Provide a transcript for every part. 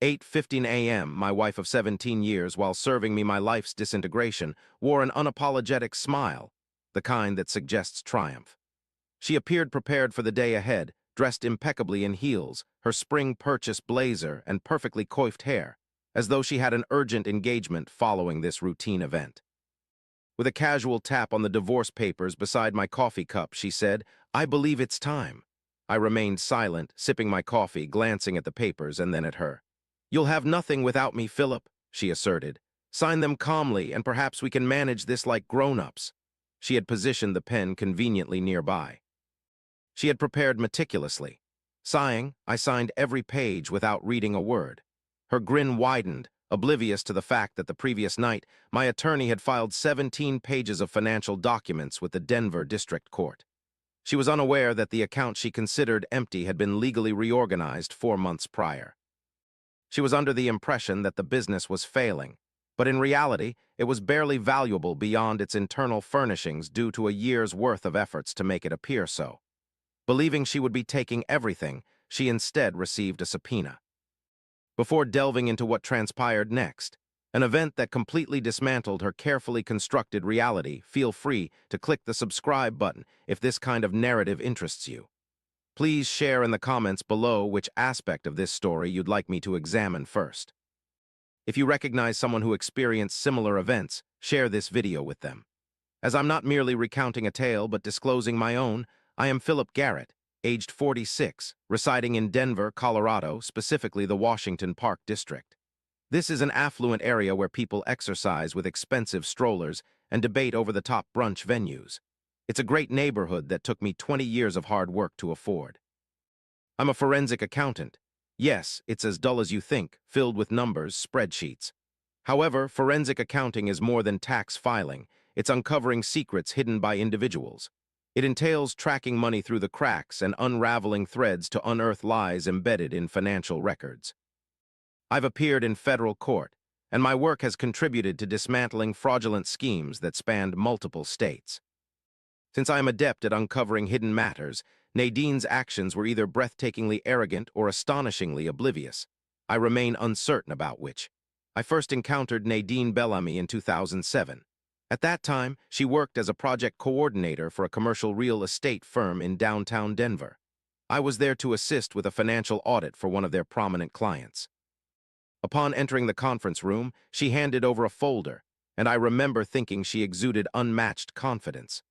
8:15 a.m., my wife of 17 years, while serving me my life's disintegration, wore an unapologetic smile, the kind that suggests triumph. She appeared prepared for the day ahead, dressed impeccably in heels, her spring purchase blazer, and perfectly coiffed hair, as though she had an urgent engagement following this routine event. With a casual tap on the divorce papers beside my coffee cup, she said, "I believe it's time." I remained silent, sipping my coffee, glancing at the papers and then at her. "You'll have nothing without me, Philip," she asserted. "Sign them calmly, and perhaps we can manage this like grown-ups." She had positioned the pen conveniently nearby. She had prepared meticulously. Sighing, I signed every page without reading a word. Her grin widened, oblivious to the fact that the previous night, my attorney had filed 17 pages of financial documents with the Denver District Court. She was unaware that the account she considered empty had been legally reorganized 4 months prior. She was under the impression that the business was failing, but in reality, it was barely valuable beyond its internal furnishings due to a year's worth of efforts to make it appear so. Believing she would be taking everything, she instead received a subpoena. Before delving into what transpired next, an event that completely dismantled her carefully constructed reality, feel free to click the subscribe button if this kind of narrative interests you. Please share in the comments below which aspect of this story you'd like me to examine first. If you recognize someone who experienced similar events, share this video with them. As I'm not merely recounting a tale but disclosing my own, I am Philip Garrett, aged 46, residing in Denver, Colorado, specifically the Washington Park District. This is an affluent area where people exercise with expensive strollers and debate over-the-top brunch venues. It's a great neighborhood that took me 20 years of hard work to afford. I'm a forensic accountant. Yes, it's as dull as you think, filled with numbers, spreadsheets. However, forensic accounting is more than tax filing. It's uncovering secrets hidden by individuals. It entails tracking money through the cracks and unraveling threads to unearth lies embedded in financial records. I've appeared in federal court, and my work has contributed to dismantling fraudulent schemes that spanned multiple states. Since I am adept at uncovering hidden matters, Nadine's actions were either breathtakingly arrogant or astonishingly oblivious. I remain uncertain about which. I first encountered Nadine Bellamy in 2007. At that time, she worked as a project coordinator for a commercial real estate firm in downtown Denver. I was there to assist with a financial audit for one of their prominent clients. Upon entering the conference room, she handed over a folder, and I remember thinking she exuded unmatched confidence.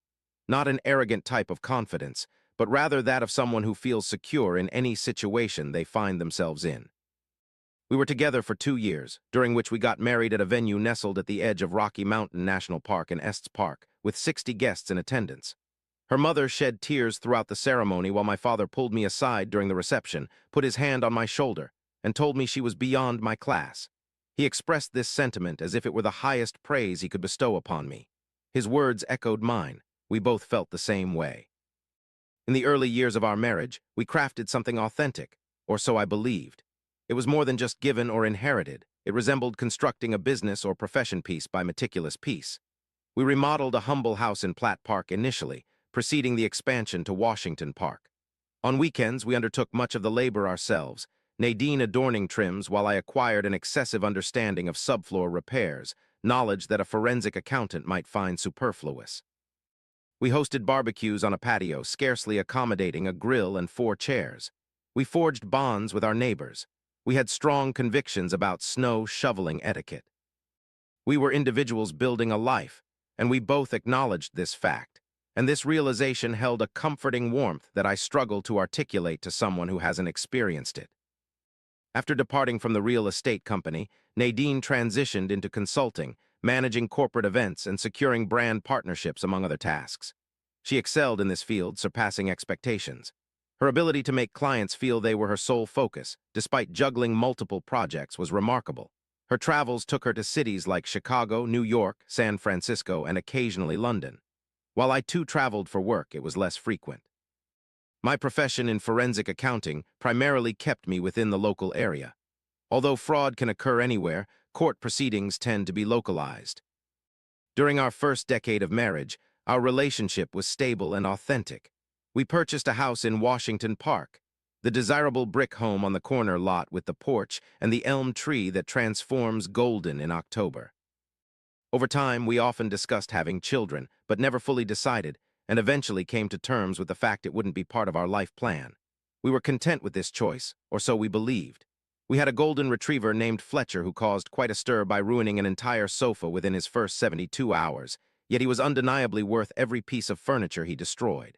Not an arrogant type of confidence, but rather that of someone who feels secure in any situation they find themselves in. We were together for 2 years, during which we got married at a venue nestled at the edge of Rocky Mountain National Park in Estes Park, with 60 guests in attendance. Her mother shed tears throughout the ceremony while my father pulled me aside during the reception, put his hand on my shoulder, and told me she was beyond my class. He expressed this sentiment as if it were the highest praise he could bestow upon me. His words echoed mine. We both felt the same way. In the early years of our marriage, we crafted something authentic, or so I believed. It was more than just given or inherited. It resembled constructing a business or profession piece by meticulous piece. We remodeled a humble house in Platt Park initially, preceding the expansion to Washington Park. On weekends, we undertook much of the labor ourselves, Nadine adorning trims while I acquired an excessive understanding of subfloor repairs, knowledge that a forensic accountant might find superfluous. We hosted barbecues on a patio, scarcely accommodating a grill and 4 chairs. We forged bonds with our neighbors. We had strong convictions about snow shoveling etiquette. We were individuals building a life, and we both acknowledged this fact, and this realization held a comforting warmth that I struggle to articulate to someone who hasn't experienced it. After departing from the real estate company, Nadine transitioned into consulting, managing corporate events, and securing brand partnerships among other tasks. She excelled in this field, surpassing expectations. Her ability to make clients feel they were her sole focus, despite juggling multiple projects, was remarkable. Her travels took her to cities like Chicago, New York, San Francisco, and occasionally London. While I too traveled for work, it was less frequent. My profession in forensic accounting primarily kept me within the local area. Although fraud can occur anywhere, court proceedings tend to be localized. During our first decade of marriage, our relationship was stable and authentic. We purchased a house in Washington Park. The desirable brick home on the corner lot with the porch and the elm tree that transforms golden in October. Over time, we often discussed having children, but never fully decided, and eventually came to terms with the fact it wouldn't be part of our life plan. We were content with this choice, or so we believed. We had a golden retriever named Fletcher who caused quite a stir by ruining an entire sofa within his first 72 hours, yet he was undeniably worth every piece of furniture he destroyed.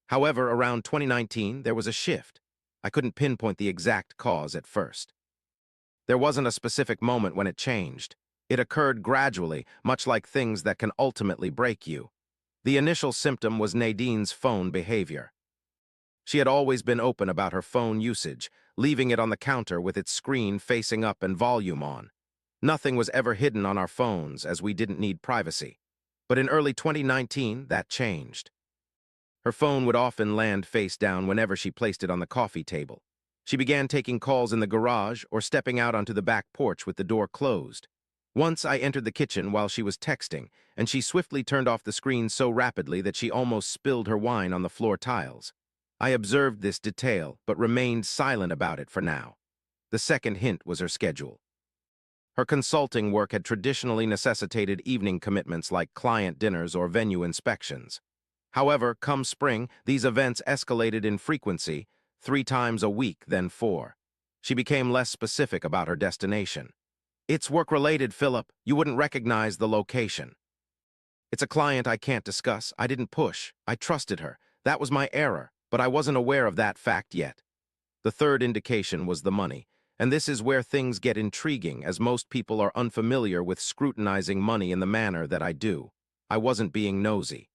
However, around 2019, there was a shift. I couldn't pinpoint the exact cause at first. There wasn't a specific moment when it changed. It occurred gradually, much like things that can ultimately break you. The initial symptom was Nadine's phone behavior. She had always been open about her phone usage, leaving it on the counter with its screen facing up and volume on. Nothing was ever hidden on our phones, as we didn't need privacy. But in early 2019, that changed. Her phone would often land face down whenever she placed it on the coffee table. She began taking calls in the garage or stepping out onto the back porch with the door closed. Once I entered the kitchen while she was texting, and she swiftly turned off the screen so rapidly that she almost spilled her wine on the floor tiles. I observed this detail, but remained silent about it for now. The second hint was her schedule. Her consulting work had traditionally necessitated evening commitments like client dinners or venue inspections. However, come spring, these events escalated in frequency, 3 times a week, then 4. She became less specific about her destination. "It's work-related, Philip. You wouldn't recognize the location." "It's a client I can't discuss. I didn't push. I trusted her. That was my error, but I wasn't aware of that fact yet." The third indication was the money, and this is where things get intriguing, as most people are unfamiliar with scrutinizing money in the manner that I do. I wasn't being nosy.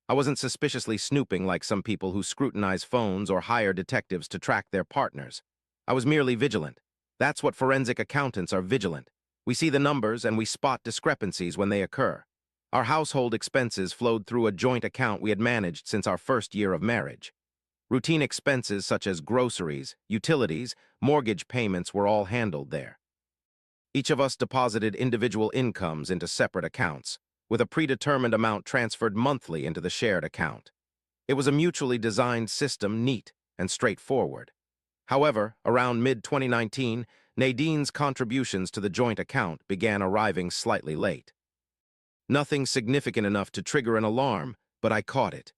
I wasn't suspiciously snooping like some people who scrutinize phones or hire detectives to track their partners. I was merely vigilant. That's what forensic accountants are: vigilant. We see the numbers and we spot discrepancies when they occur. Our household expenses flowed through a joint account we had managed since our first year of marriage. Routine expenses such as groceries, utilities, mortgage payments were all handled there. Each of us deposited individual incomes into separate accounts, with a predetermined amount transferred monthly into the shared account. It was a mutually designed system, neat and straightforward. However, around mid-2019, Nadine's contributions to the joint account began arriving slightly late. Nothing significant enough to trigger an alarm, but I caught it.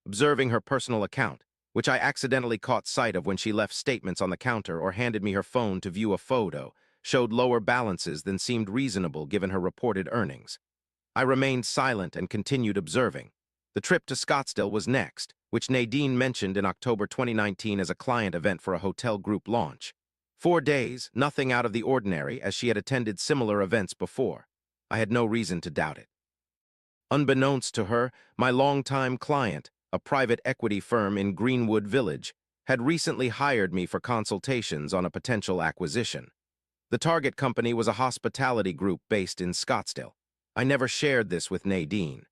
Observing her personal account, which I accidentally caught sight of when she left statements on the counter or handed me her phone to view a photo, showed lower balances than seemed reasonable given her reported earnings. I remained silent and continued observing. The trip to Scottsdale was next, which Nadine mentioned in October 2019 as a client event for a hotel group launch. 4 days, nothing out of the ordinary, as she had attended similar events before. I had no reason to doubt it. Unbeknownst to her, my longtime client, a private equity firm in Greenwood Village, had recently hired me for consultations on a potential acquisition. The target company was a hospitality group based in Scottsdale. I never shared this with Nadine.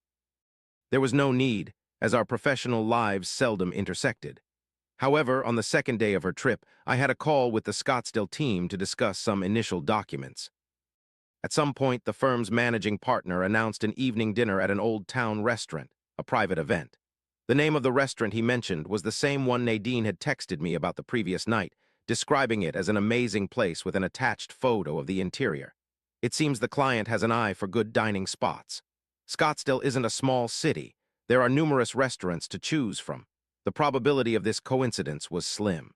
There was no need, as our professional lives seldom intersected. However, on the second day of her trip, I had a call with the Scottsdale team to discuss some initial documents. At some point, the firm's managing partner announced an evening dinner at an old town restaurant, a private event. The name of the restaurant he mentioned was the same one Nadine had texted me about the previous night, describing it as an amazing place with an attached photo of the interior. It seems the client has an eye for good dining spots. Scottsdale isn't a small city. There are numerous restaurants to choose from. The probability of this coincidence was slim.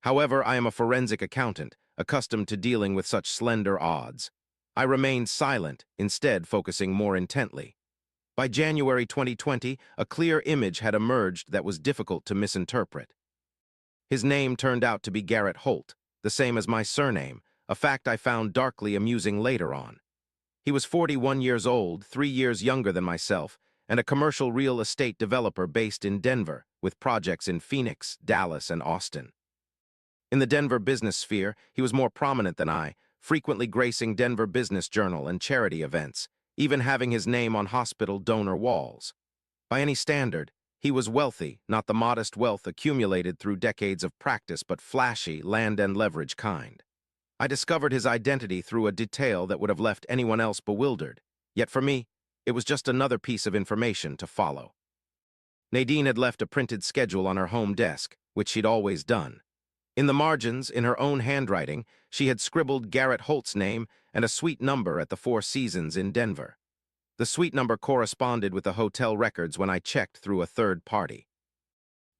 However, I am a forensic accountant, accustomed to dealing with such slender odds. I remained silent, instead focusing more intently. By January 2020, a clear image had emerged that was difficult to misinterpret. His name turned out to be Garrett Holt, the same as my surname, a fact I found darkly amusing later on. He was 41 years old, 3 years younger than myself, and a commercial real estate developer based in Denver, with projects in Phoenix, Dallas, and Austin. In the Denver business sphere, he was more prominent than I, frequently gracing Denver Business Journal and charity events, even having his name on hospital donor walls. By any standard, he was wealthy, not the modest wealth accumulated through decades of practice, but flashy, land and leverage kind. I discovered his identity through a detail that would have left anyone else bewildered. Yet for me, it was just another piece of information to follow. Nadine had left a printed schedule on her home desk, which she'd always done. In the margins, in her own handwriting, she had scribbled Garrett Holt's name and a suite number at the Four Seasons in Denver. The suite number corresponded with the hotel records when I checked through a third party.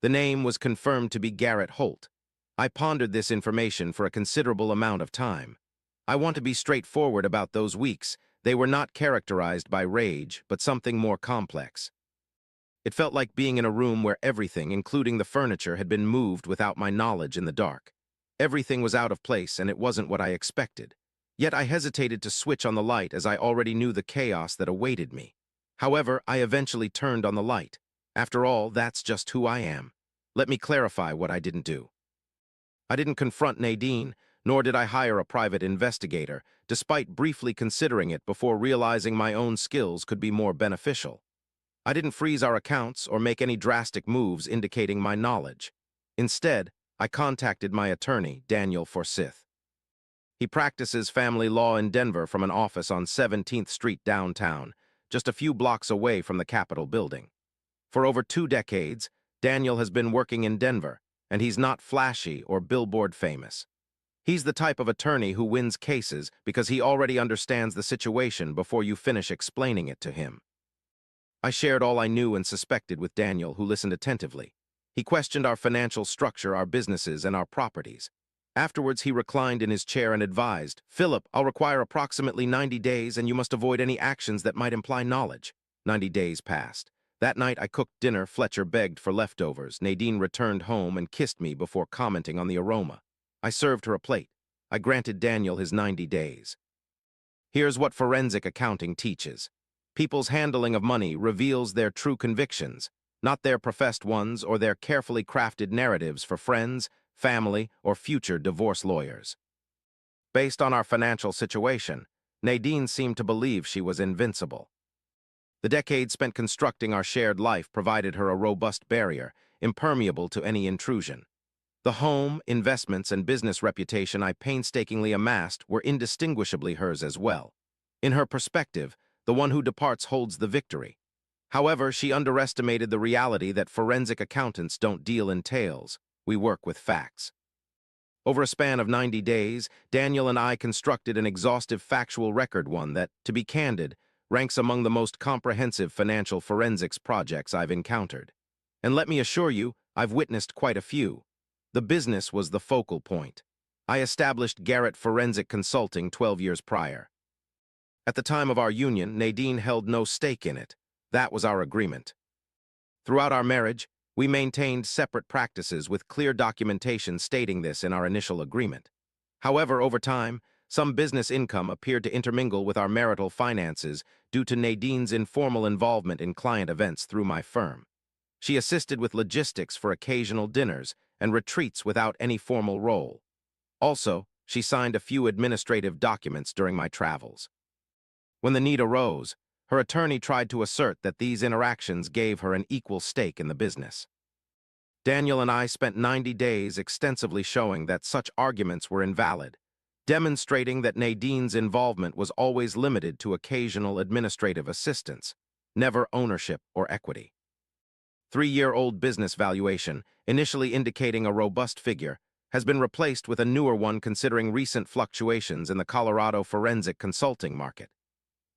The name was confirmed to be Garrett Holt. I pondered this information for a considerable amount of time. I want to be straightforward about those weeks. They were not characterized by rage, but something more complex. It felt like being in a room where everything, including the furniture, had been moved without my knowledge in the dark. Everything was out of place, and it wasn't what I expected. Yet I hesitated to switch on the light as I already knew the chaos that awaited me. However, I eventually turned on the light. After all, that's just who I am. Let me clarify what I didn't do. I didn't confront Nadine, nor did I hire a private investigator, despite briefly considering it before realizing my own skills could be more beneficial. I didn't freeze our accounts or make any drastic moves indicating my knowledge. Instead, I contacted my attorney, Daniel Forsyth. He practices family law in Denver from an office on 17th Street downtown, just a few blocks away from the Capitol building. For over 2 decades, Daniel has been working in Denver, and he's not flashy or billboard famous. He's the type of attorney who wins cases because he already understands the situation before you finish explaining it to him. I shared all I knew and suspected with Daniel, who listened attentively. He questioned our financial structure, our businesses, and our properties. Afterwards, he reclined in his chair and advised, "Philip, I'll require approximately 90 days, and you must avoid any actions that might imply knowledge." 90 days passed. That night, I cooked dinner. Fletcher begged for leftovers. Nadine returned home and kissed me before commenting on the aroma. I served her a plate. I granted Daniel his 90 days. Here's what forensic accounting teaches. People's handling of money reveals their true convictions, not their professed ones or their carefully crafted narratives for friends, family, or future divorce lawyers. Based on our financial situation, Nadine seemed to believe she was invincible. The decades spent constructing our shared life provided her a robust barrier, impermeable to any intrusion. The home, investments, and business reputation I painstakingly amassed were indistinguishably hers as well. In her perspective, the one who departs holds the victory. However, she underestimated the reality that forensic accountants don't deal in tales. We work with facts. Over a span of 90 days, Daniel and I constructed an exhaustive factual record, one that, to be candid, ranks among the most comprehensive financial forensics projects I've encountered. And let me assure you, I've witnessed quite a few. The business was the focal point. I established Garrett Forensic Consulting 12 years prior. At the time of our union, Nadine held no stake in it. That was our agreement. Throughout our marriage, we maintained separate practices with clear documentation stating this in our initial agreement. However, over time, some business income appeared to intermingle with our marital finances due to Nadine's informal involvement in client events through my firm. She assisted with logistics for occasional dinners and retreats without any formal role. Also, she signed a few administrative documents during my travels. When the need arose, her attorney tried to assert that these interactions gave her an equal stake in the business. Daniel and I spent 90 days extensively showing that such arguments were invalid, demonstrating that Nadine's involvement was always limited to occasional administrative assistance, never ownership or equity. 3-year-old business valuation, initially indicating a robust figure, has been replaced with a newer one considering recent fluctuations in the Colorado forensic consulting market.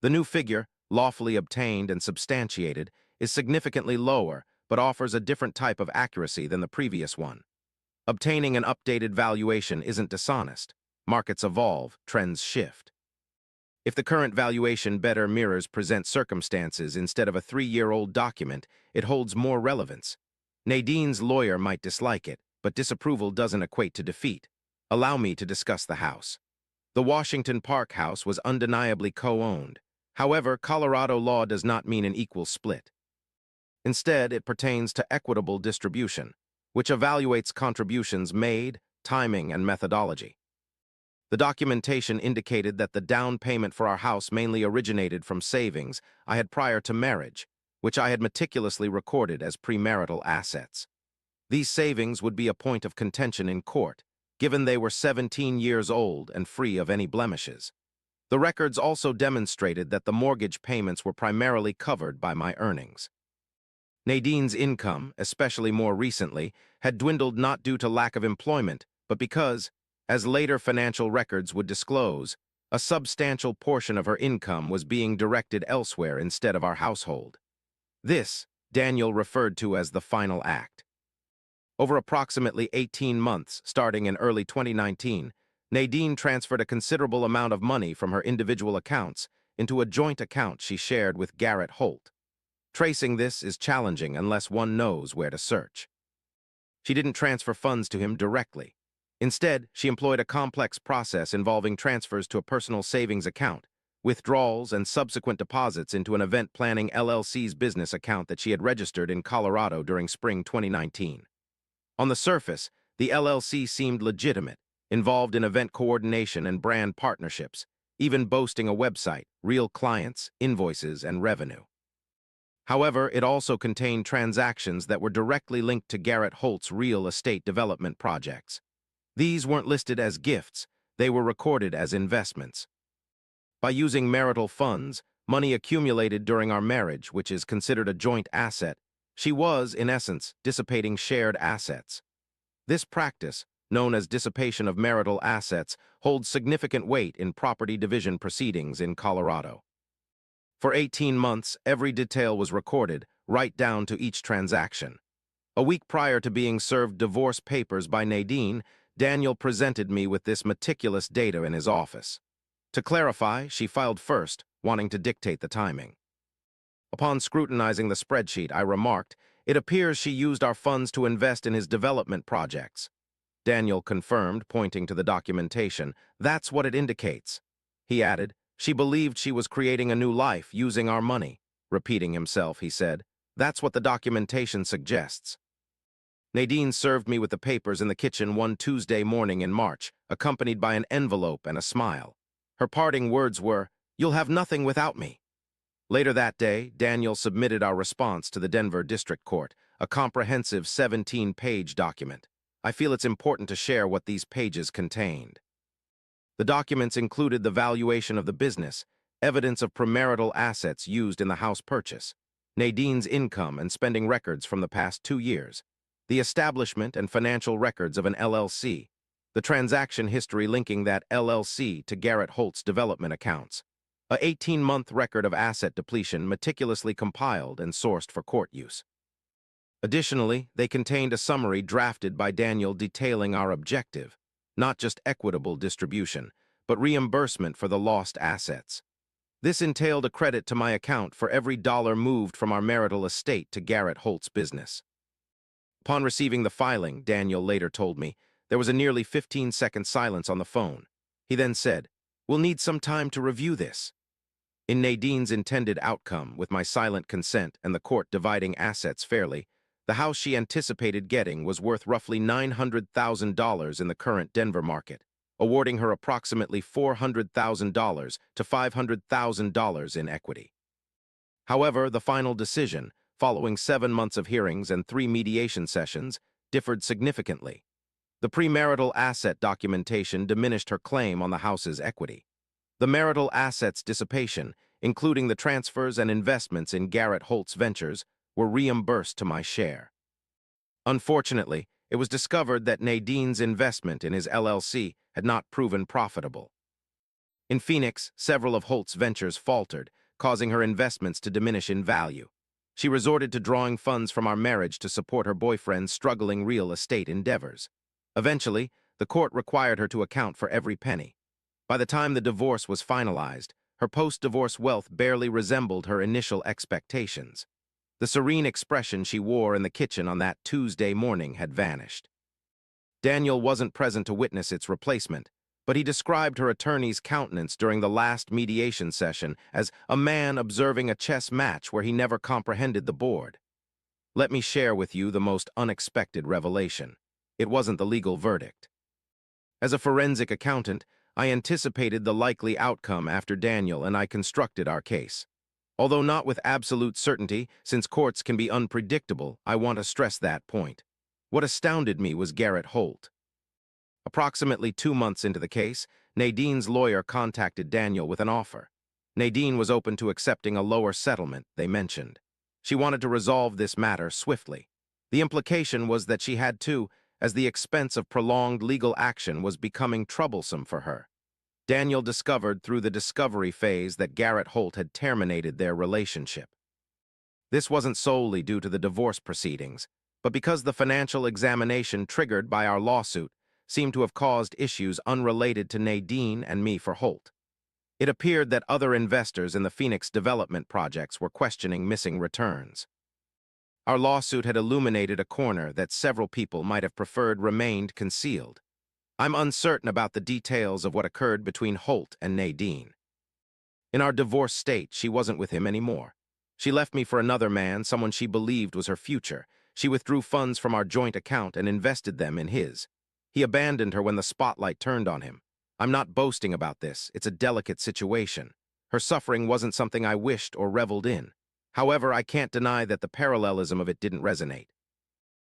The new figure, lawfully obtained and substantiated, is significantly lower but offers a different type of accuracy than the previous one. Obtaining an updated valuation isn't dishonest. Markets evolve, trends shift. If the current valuation better mirrors present circumstances instead of a 3-year-old document, it holds more relevance. Nadine's lawyer might dislike it, but disapproval doesn't equate to defeat. Allow me to discuss the house. The Washington Park house was undeniably co-owned. However, Colorado law does not mean an equal split. Instead, it pertains to equitable distribution, which evaluates contributions made, timing, and methodology. The documentation indicated that the down payment for our house mainly originated from savings I had prior to marriage, which I had meticulously recorded as premarital assets. These savings would be a point of contention in court, given they were 17 years old and free of any blemishes. The records also demonstrated that the mortgage payments were primarily covered by my earnings. Nadine's income, especially more recently, had dwindled not due to lack of employment, but because, as later financial records would disclose, a substantial portion of her income was being directed elsewhere instead of our household. This, Daniel referred to as the final act. Over approximately 18 months, starting in early 2019, Nadine transferred a considerable amount of money from her individual accounts into a joint account she shared with Garrett Holt. Tracing this is challenging unless one knows where to search. She didn't transfer funds to him directly. Instead, she employed a complex process involving transfers to a personal savings account, withdrawals and subsequent deposits into an event planning LLC's business account that she had registered in Colorado during spring 2019. On the surface, the LLC seemed legitimate, involved in event coordination and brand partnerships, even boasting a website, real clients, invoices, and revenue. However, it also contained transactions that were directly linked to Garrett Holt's real estate development projects. These weren't listed as gifts, they were recorded as investments. By using marital funds, money accumulated during our marriage, which is considered a joint asset, she was, in essence, dissipating shared assets. This practice, known as dissipation of marital assets, holds significant weight in property division proceedings in Colorado. For 18 months, every detail was recorded, right down to each transaction. A week prior to being served divorce papers by Nadine, Daniel presented me with this meticulous data in his office. To clarify, she filed first, wanting to dictate the timing. Upon scrutinizing the spreadsheet, I remarked, "It appears she used our funds to invest in his development projects." Daniel confirmed, pointing to the documentation, "That's what it indicates." He added, "She believed she was creating a new life using our money." Repeating himself, he said, "That's what the documentation suggests." Nadine served me with the papers in the kitchen one Tuesday morning in March, accompanied by an envelope and a smile. Her parting words were, "You'll have nothing without me." Later that day, Daniel submitted our response to the Denver District Court, a comprehensive 17-page document. I feel it's important to share what these pages contained. The documents included the valuation of the business, evidence of premarital assets used in the house purchase, Nadine's income and spending records from the past 2 years, the establishment and financial records of an LLC, the transaction history linking that LLC to Garrett Holt's development accounts, a 18-month record of asset depletion meticulously compiled and sourced for court use. Additionally, they contained a summary drafted by Daniel detailing our objective, not just equitable distribution, but reimbursement for the lost assets. This entailed a credit to my account for every dollar moved from our marital estate to Garrett Holt's business. Upon receiving the filing, Daniel later told me, there was a nearly 15-second silence on the phone. He then said, "We'll need some time to review this." In Nadine's intended outcome, with my silent consent and the court dividing assets fairly, the house she anticipated getting was worth roughly $900,000 in the current Denver market, awarding her approximately $400,000 to $500,000 in equity. However, the final decision, following 7 months of hearings and 3 mediation sessions, differed significantly. The premarital asset documentation diminished her claim on the house's equity. The marital assets dissipation, including the transfers and investments in Garrett Holt's ventures, were reimbursed to my share. Unfortunately, it was discovered that Nadine's investment in his LLC had not proven profitable. In Phoenix, several of Holt's ventures faltered, causing her investments to diminish in value. She resorted to drawing funds from our marriage to support her boyfriend's struggling real estate endeavors. Eventually, the court required her to account for every penny. By the time the divorce was finalized, her post-divorce wealth barely resembled her initial expectations. The serene expression she wore in the kitchen on that Tuesday morning had vanished. Daniel wasn't present to witness its replacement, but he described her attorney's countenance during the last mediation session as a man observing a chess match where he never comprehended the board. Let me share with you the most unexpected revelation. It wasn't the legal verdict. As a forensic accountant, I anticipated the likely outcome after Daniel and I constructed our case. Although not with absolute certainty, since courts can be unpredictable, I want to stress that point. What astounded me was Garrett Holt. Approximately 2 months into the case, Nadine's lawyer contacted Daniel with an offer. Nadine was open to accepting a lower settlement, they mentioned. She wanted to resolve this matter swiftly. The implication was that she had to, as the expense of prolonged legal action was becoming troublesome for her. Daniel discovered through the discovery phase that Garrett Holt had terminated their relationship. This wasn't solely due to the divorce proceedings, but because the financial examination triggered by our lawsuit seemed to have caused issues unrelated to Nadine and me for Holt. It appeared that other investors in the Phoenix development projects were questioning missing returns. Our lawsuit had illuminated a corner that several people might have preferred remained concealed. I'm uncertain about the details of what occurred between Holt and Nadine. In our divorce state, she wasn't with him anymore. She left me for another man, someone she believed was her future. She withdrew funds from our joint account and invested them in his. He abandoned her when the spotlight turned on him. I'm not boasting about this. It's a delicate situation. Her suffering wasn't something I wished or reveled in. However, I can't deny that the parallelism of it didn't resonate.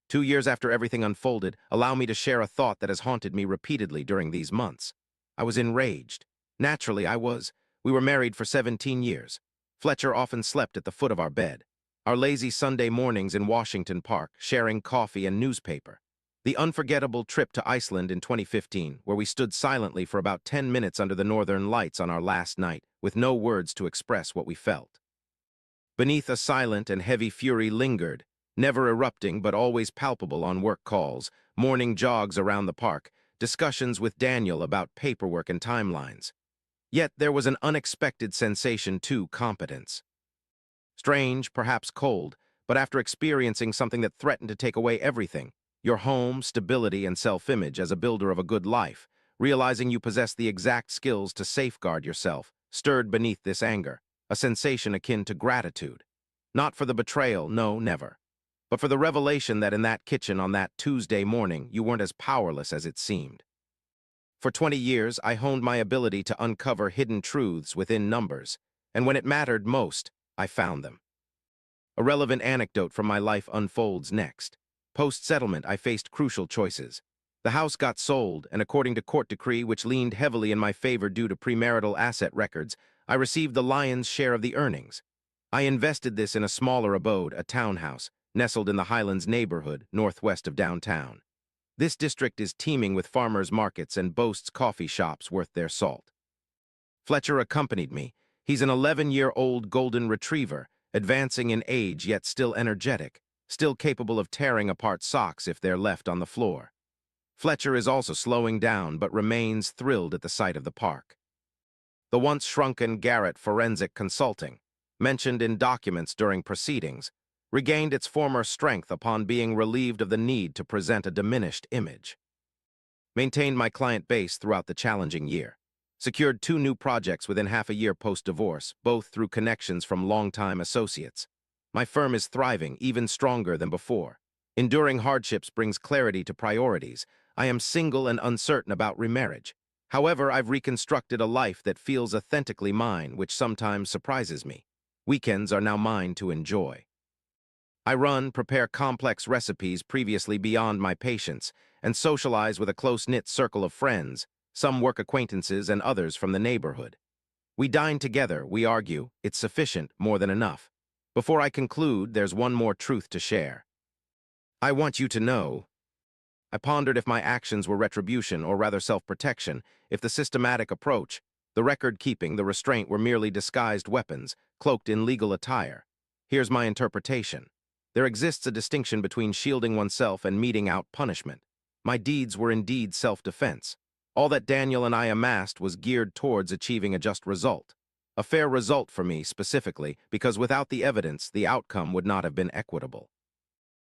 2 years after everything unfolded, allow me to share a thought that has haunted me repeatedly during these months. I was enraged. Naturally, I was. We were married for 17 years. Fletcher often slept at the foot of our bed. Our lazy Sunday mornings in Washington Park, sharing coffee and newspaper. The unforgettable trip to Iceland in 2015, where we stood silently for about 10 minutes under the northern lights on our last night, with no words to express what we felt. Beneath a silent and heavy fury lingered, never erupting but always palpable on work calls, morning jogs around the park, discussions with Daniel about paperwork and timelines. Yet there was an unexpected sensation too: competence. Strange, perhaps cold, but after experiencing something that threatened to take away everything, your home, stability, and self-image as a builder of a good life, realizing you possess the exact skills to safeguard yourself, stirred beneath this anger, a sensation akin to gratitude. Not for the betrayal, no, never, but for the revelation that in that kitchen on that Tuesday morning you weren't as powerless as it seemed. For 20 years, I honed my ability to uncover hidden truths within numbers, and when it mattered most, I found them. A relevant anecdote from my life unfolds next. Post-settlement, I faced crucial choices. The house got sold, and according to court decree which leaned heavily in my favor due to premarital asset records, I received the lion's share of the earnings. I invested this in a smaller abode, a townhouse, nestled in the Highlands neighborhood, northwest of downtown. This district is teeming with farmers' markets and boasts coffee shops worth their salt. Fletcher accompanied me. He's an 11-year-old golden retriever, advancing in age yet still energetic, still capable of tearing apart socks if they're left on the floor. Fletcher is also slowing down but remains thrilled at the sight of the park. The once shrunken Garrett Forensic Consulting, mentioned in documents during proceedings, regained its former strength upon being relieved of the need to present a diminished image. Maintained my client base throughout the challenging year. Secured 2 new projects within half a year post-divorce, both through connections from longtime associates. My firm is thriving, even stronger than before. Enduring hardships brings clarity to priorities. I am single and uncertain about remarriage. However, I've reconstructed a life that feels authentically mine, which sometimes surprises me. Weekends are now mine to enjoy. I prepare complex recipes previously beyond my patience, and socialize with a close-knit circle of friends, some work acquaintances and others from the neighborhood. We dine together, we argue, it's sufficient, more than enough. Before I conclude, there's one more truth to share. I want you to know. I pondered if my actions were retribution or rather self-protection, if the systematic approach, the record-keeping, the restraint were merely disguised weapons, cloaked in legal attire. Here's my interpretation. There exists a distinction between shielding oneself and meting out punishment. My deeds were indeed self-defense. All that Daniel and I amassed was geared towards achieving a just result. A fair result for me, specifically, because without the evidence, the outcome would not have been equitable.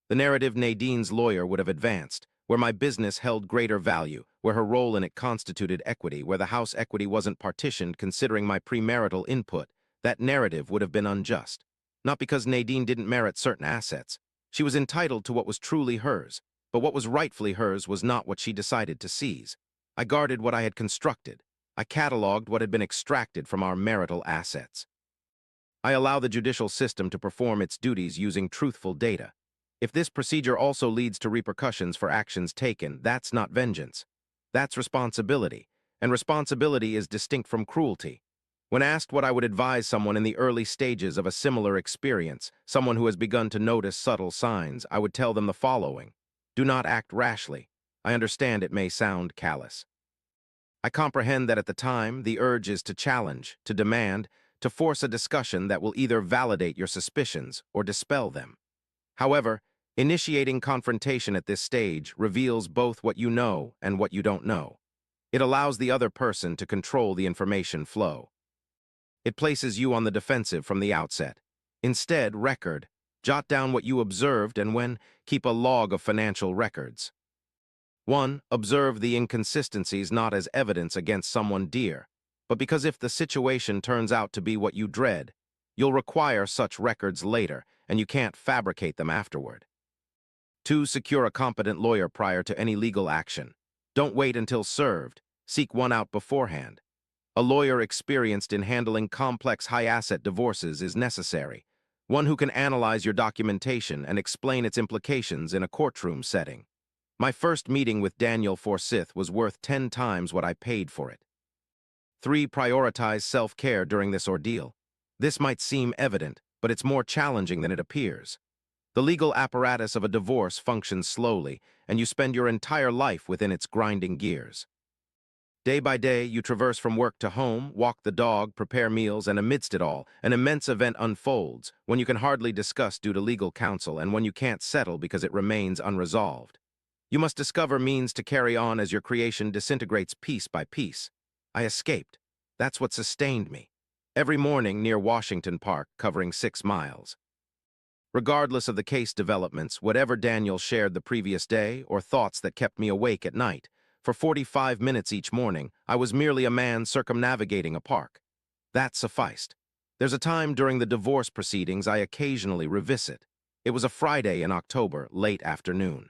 The narrative Nadine's lawyer would have advanced, where my business held greater value, where her role in it constituted equity, where the house equity wasn't partitioned considering my premarital input, that narrative would have been unjust. Not because Nadine didn't merit certain assets. She was entitled to what was truly hers, but what was rightfully hers was not what she decided to seize. I guarded what I had constructed. I cataloged what had been extracted from our marital assets. I allow the judicial system to perform its duties using truthful data. If this procedure also leads to repercussions for actions taken, that's not vengeance. That's responsibility, and responsibility is distinct from cruelty. When asked what I would advise someone in the early stages of a similar experience, someone who has begun to notice subtle signs, I would tell them the following. Do not act rashly. I understand it may sound callous. I comprehend that at the time, the urge is to challenge, to demand, to force a discussion that will either validate your suspicions or dispel them. However, initiating confrontation at this stage reveals both what you know and what you don't know. It allows the other person to control the information flow. It places you on the defensive from the outset. Instead, record. Jot down what you observed and when, keep a log of financial records. 1. Observe the inconsistencies not as evidence against someone dear, but because if the situation turns out to be what you dread, you'll require such records later, and you can't fabricate them afterward. 2. Secure a competent lawyer prior to any legal action. Don't wait until served. Seek one out beforehand. A lawyer experienced in handling complex high-asset divorces is necessary, one who can analyze your documentation and explain its implications in a courtroom setting. My first meeting with Daniel Forsyth was worth 10 times what I paid for it. 3. Prioritize self-care during this ordeal. This might seem evident, but it's more challenging than it appears. The legal apparatus of a divorce functions slowly, and you spend your entire life within its grinding gears. Day by day, you traverse from work to home, walk the dog, prepare meals, and amidst it all, an immense event unfolds, one you can hardly discuss due to legal counsel and one you can't settle because it remains unresolved. You must discover means to carry on as your creation disintegrates piece by piece. I escaped. That's what sustained me. Every morning near Washington Park, covering 6 miles. Regardless of the case developments, whatever Daniel shared the previous day, or thoughts that kept me awake at night, for 45 minutes each morning, I was merely a man circumnavigating a park. That sufficed. There's a time during the divorce proceedings I occasionally revisit. It was a Friday in October, late afternoon.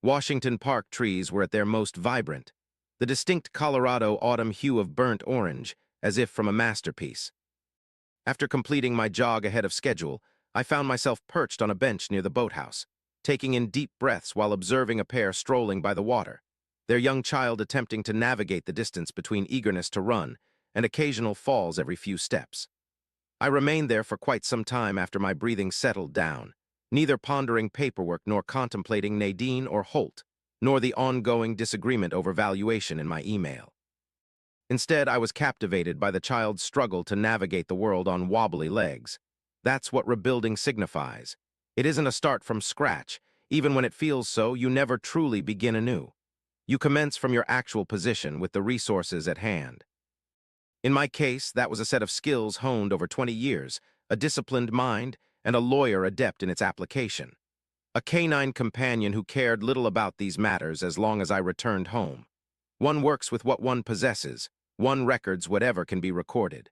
Washington Park trees were at their most vibrant, the distinct Colorado autumn hue of burnt orange, as if from a masterpiece. After completing my jog ahead of schedule, I found myself perched on a bench near the boathouse, taking in deep breaths while observing a pair strolling by the water, their young child attempting to navigate the distance between eagerness to run and occasional falls every few steps. I remained there for quite some time after my breathing settled down, neither pondering paperwork nor contemplating Nadine or Holt, nor the ongoing disagreement over valuation in my email. Instead, I was captivated by the child's struggle to navigate the world on wobbly legs. That's what rebuilding signifies. It isn't a start from scratch. Even when it feels so, you never truly begin anew. You commence from your actual position with the resources at hand. In my case, that was a set of skills honed over 20 years, a disciplined mind, and a lawyer adept in its application. A canine companion who cared little about these matters as long as I returned home. One works with what one possesses, one records whatever can be recorded.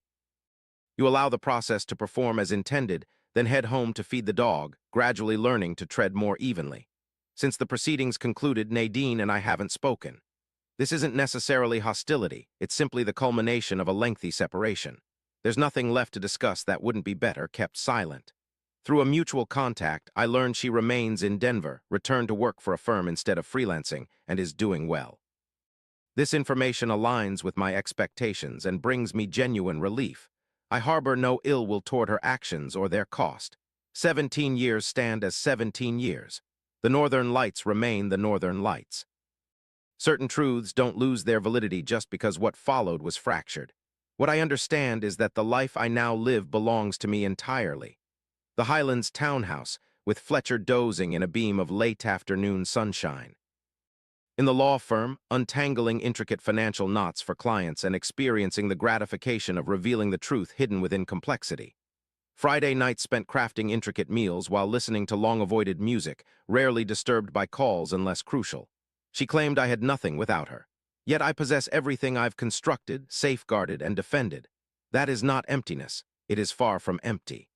You allow the process to perform as intended, then head home to feed the dog, gradually learning to tread more evenly. Since the proceedings concluded, Nadine and I haven't spoken. This isn't necessarily hostility, it's simply the culmination of a lengthy separation. There's nothing left to discuss that wouldn't be better kept silent. Through a mutual contact, I learned she remains in Denver, returned to work for a firm instead of freelancing, and is doing well. This information aligns with my expectations and brings me genuine relief. I harbor no ill will toward her actions or their cost. 17 years stand as 17 years. The Northern Lights remain the Northern Lights. Certain truths don't lose their validity just because what followed was fractured. What I understand is that the life I now live belongs to me entirely. The Highlands townhouse, with Fletcher dozing in a beam of late afternoon sunshine. In the law firm, untangling intricate financial knots for clients and experiencing the gratification of revealing the truth hidden within complexity. Friday nights spent crafting intricate meals while listening to long-avoided music, rarely disturbed by calls unless crucial. She claimed I had nothing without her. Yet I possess everything I've constructed, safeguarded, and defended. That is not emptiness. It is far from empty.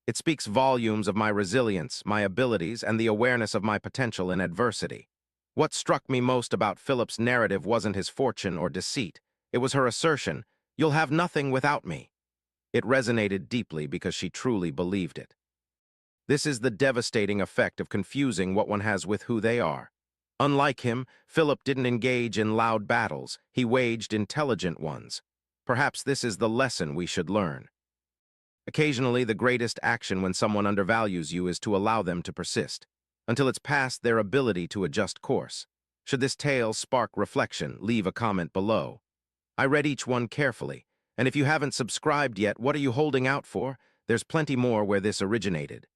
It speaks volumes of my resilience, my abilities, and the awareness of my potential in adversity. What struck me most about Philip's narrative wasn't his fortune or deceit. It was her assertion, "You'll have nothing without me." It resonated deeply because she truly believed it. This is the devastating effect of confusing what one has with who they are. Unlike him, Philip didn't engage in loud battles. He waged intelligent ones. Perhaps this is the lesson we should learn. Occasionally, the greatest action when someone undervalues you is to allow them to persist, until it's past their ability to adjust course. Should this tale spark reflection, leave a comment below. I read each one carefully, and if you haven't subscribed yet, what are you holding out for? There's plenty more where this originated.